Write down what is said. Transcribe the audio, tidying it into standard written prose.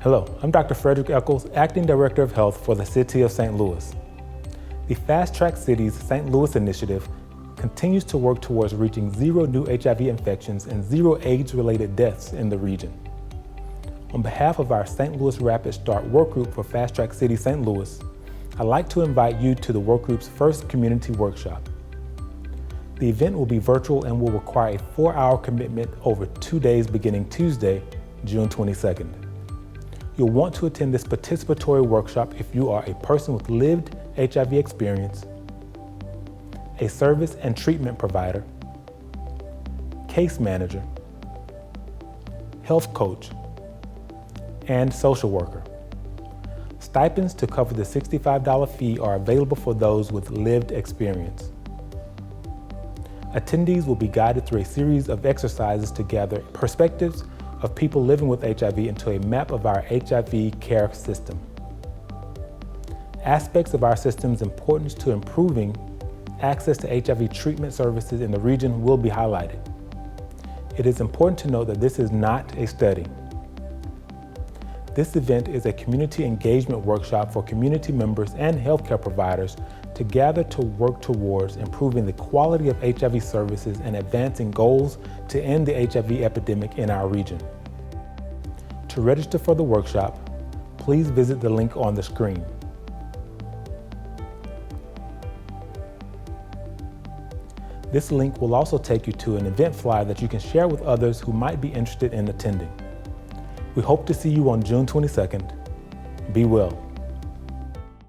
Hello, I'm Dr. Frederick Eccles, Acting Director of Health for the City of St. Louis. The Fast Track Cities St. Louis initiative continues to work towards reaching 0 new HIV infections and 0 AIDS-related deaths in the region. On behalf of our St. Louis Rapid Start Workgroup for Fast Track City St. Louis, I'd like to invite you to the Workgroup's first community workshop. The event will be virtual and will require a 4-hour commitment over 2 days beginning Tuesday, June 22nd. You'll want to attend this participatory workshop if you are a person with lived HIV experience, a service and treatment provider, case manager, health coach, and social worker. Stipends to cover the $65 fee are available for those with lived experience. Attendees will be guided through a series of exercises to gather perspectives of people living with HIV into a map of our HIV care system. Aspects of our system's importance to improving access to HIV treatment services in the region will be highlighted. It is important to note that this is not a study. This event is a community engagement workshop for community members and healthcare providers to gather to work towards improving the quality of HIV services and advancing goals to end the HIV epidemic in our region. To register for the workshop, please visit the link on the screen. This link will also take you to an event flyer that you can share with others who might be interested in attending. We hope to see you on June 22nd. Be well.